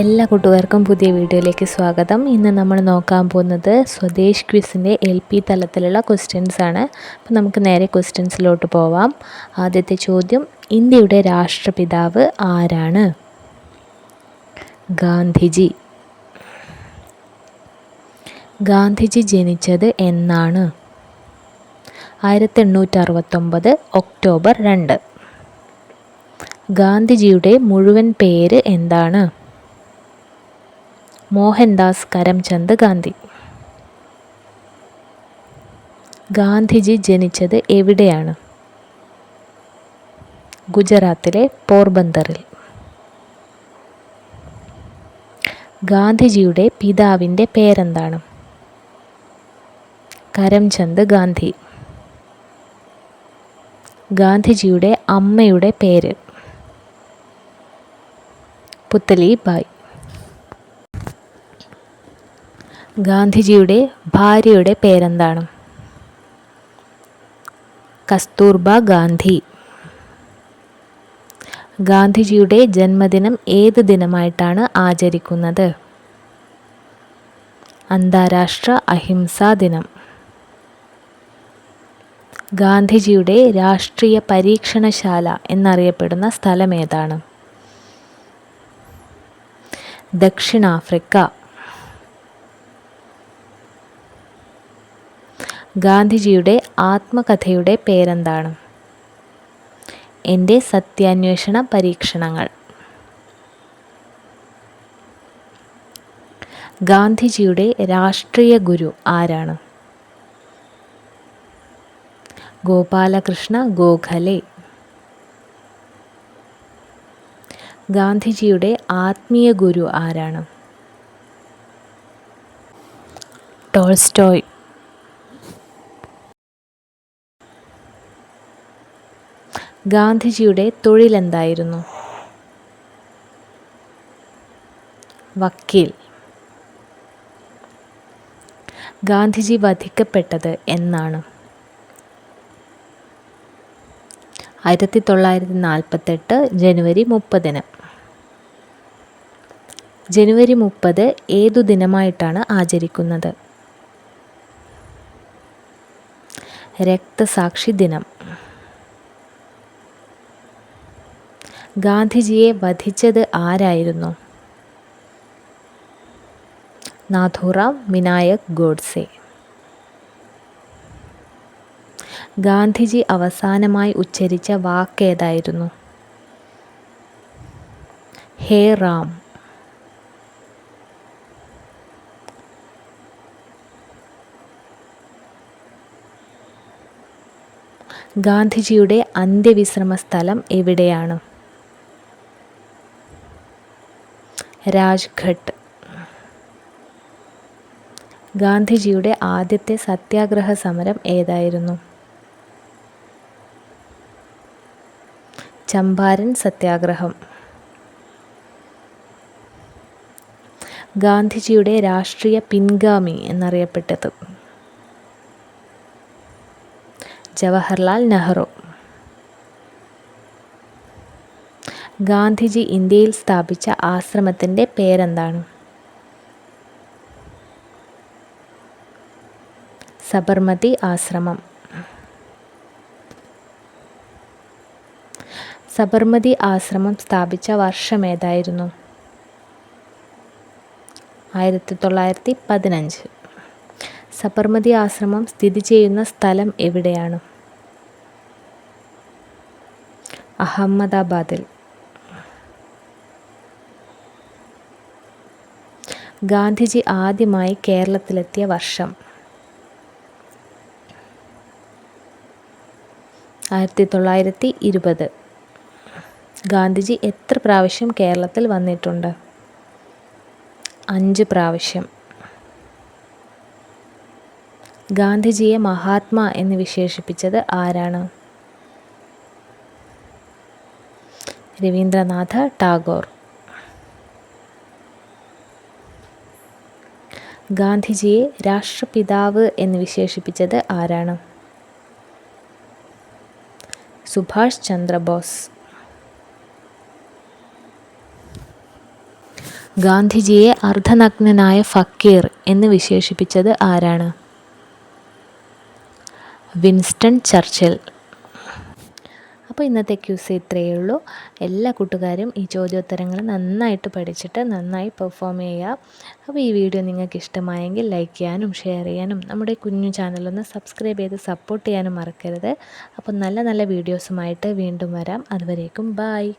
എല്ലാ കൂട്ടുകാർക്കും പുതിയ വീഡിയോയിലേക്ക് സ്വാഗതം. ഇന്ന് നമ്മൾ നോക്കാൻ പോകുന്നത് സ്വദേശ് ക്വിസിൻ്റെ LP തലത്തിലുള്ള ക്വസ്റ്റ്യൻസ് ആണ്. അപ്പോൾ നമുക്ക് നേരെ ക്വസ്റ്റ്യൻസിലോട്ട് പോവാം. ആദ്യത്തെ ചോദ്യം, ഇന്ത്യയുടെ രാഷ്ട്രപിതാവ് ആരാണ്? ഗാന്ധിജി. ഗാന്ധിജി ജനിച്ചത് എന്നാണ്? 1869 ഒക്ടോബർ 2. ഗാന്ധിജിയുടെ മുഴുവൻ പേര് എന്താണ്? മോഹൻദാസ് കരംചന്ദ് ഗാന്ധി. ഗാന്ധിജി ജനിച്ചത് എവിടെയാണ്? ഗുജറാത്തിലെ പോർബന്തറിൽ. ഗാന്ധിജിയുടെ പിതാവിൻ്റെ പേരെന്താണ്? കരംചന്ദ് ഗാന്ധി. ഗാന്ധിജിയുടെ അമ്മയുടെ പേര്? പുത്തലി ബായ്. ഗാന്ധിജിയുടെ ഭാര്യയുടെ പേരെന്താണ്? കസ്തൂർബ ഗാന്ധി. ഗാന്ധിജിയുടെ ജന്മദിനം ഏത് ദിനമായിട്ടാണ് ആചരിക്കുന്നത്? അന്താരാഷ്ട്ര അഹിംസാ ദിനം. ഗാന്ധിജിയുടെ രാഷ്ട്രീയ പരീക്ഷണശാല എന്നറിയപ്പെടുന്ന സ്ഥലമേതാണ്? ദക്ഷിണാഫ്രിക്ക. ഗാന്ധിജിയുടെ ആത്മകഥയുടെ പേരെന്താണ്? എൻ്റെ സത്യാന്വേഷണ പരീക്ഷണങ്ങൾ. ഗാന്ധിജിയുടെ രാഷ്ട്രീയ ഗുരു ആരാണ്? ഗോപാലകൃഷ്ണ ഗോഖലെ. ഗാന്ധിജിയുടെ ആത്മീയ ഗുരു ആരാണ്? ടോൾസ്റ്റോയ്. ഗാന്ധിജിയുടെ തൊഴിലെന്തായിരുന്നു? വക്കീൽ. ഗാന്ധിജി വധിക്കപ്പെട്ടത് എന്നാണ്? 1948 ജനുവരി 30. ജനുവരി 30 ഏതു ദിനമായിട്ടാണ് ആചരിക്കുന്നത്? രക്തസാക്ഷി ദിനം. ഗാന്ധിജിയെ വധിച്ചത് ആരായിരുന്നു? നാഥുറാം വിനായക് ഗോഡ്സെ. ഗാന്ധിജി അവസാനമായി ഉച്ചരിച്ച വാക്കേതായിരുന്നു? ഹേ റാം. ഗാന്ധിജിയുടെ അന്ത്യവിശ്രമ സ്ഥലം എവിടെയാണ്? രാജ്ഘട്ട്. ഗാന്ധിജിയുടെ ആദ്യത്തെ സത്യാഗ്രഹ സമരം ഏതായിരുന്നു? ചമ്പാരൻ സത്യാഗ്രഹം. ഗാന്ധിജിയുടെ രാഷ്ട്രീയ പിൻഗാമി എന്നറിയപ്പെട്ടത്? ജവഹർലാൽ നെഹ്റു. ഗാന്ധിജി ഇന്ത്യയിൽ സ്ഥാപിച്ച ആശ്രമത്തിൻ്റെ പേരെന്താണ്? സബർമതി ആശ്രമം. സബർമതി ആശ്രമം സ്ഥാപിച്ച വർഷമേതായിരുന്നു? 1915. സബർമതി ആശ്രമം സ്ഥിതി ചെയ്യുന്ന സ്ഥലം എവിടെയാണ്? അഹമ്മദാബാദിൽ. ഗാന്ധിജി ആദ്യമായി കേരളത്തിലെത്തിയ വർഷം? 1920. ഗാന്ധിജി എത്ര പ്രാവശ്യം കേരളത്തിൽ വന്നിട്ടുണ്ട്? 5 പ്രാവശ്യം. ഗാന്ധിജിയെ മഹാത്മാ എന്ന് വിശേഷിപ്പിച്ചത് ആരാണ്? രവീന്ദ്രനാഥ ടാഗോർ. ഗാന്ധിജിയെ രാഷ്ട്രപിതാവ് എന്ന് വിശേഷിപ്പിച്ചത് ആരാണ്? സുഭാഷ് ചന്ദ്രബോസ്. ഗാന്ധിജിയെ അർദ്ധനഗ്നനായ ഫക്കീർ എന്ന് വിശേഷിപ്പിച്ചത് ആരാണ്? Winston Churchill. അപ്പോൾ ഇന്നത്തെ ക്യൂസ് ഇത്രയേ ഉള്ളൂ. എല്ലാ കൂട്ടുകാരും ഈ ചോദ്യോത്തരങ്ങൾ നന്നായിട്ട് പഠിച്ചിട്ട് നന്നായി പെർഫോം ചെയ്യുക. അപ്പോൾ ഈ വീഡിയോ നിങ്ങൾക്ക് ഇഷ്ടമായെങ്കിൽ ലൈക്ക് ചെയ്യാനും ഷെയർ ചെയ്യാനും നമ്മുടെ കുഞ്ഞു ചാനലൊന്ന് സബ്സ്ക്രൈബ് ചെയ്ത് സപ്പോർട്ട് ചെയ്യാനും മറക്കരുത്. അപ്പോൾ നല്ല നല്ല വീഡിയോസുമായിട്ട് വീണ്ടും വരാം. അതുവരേക്കും ബായ്.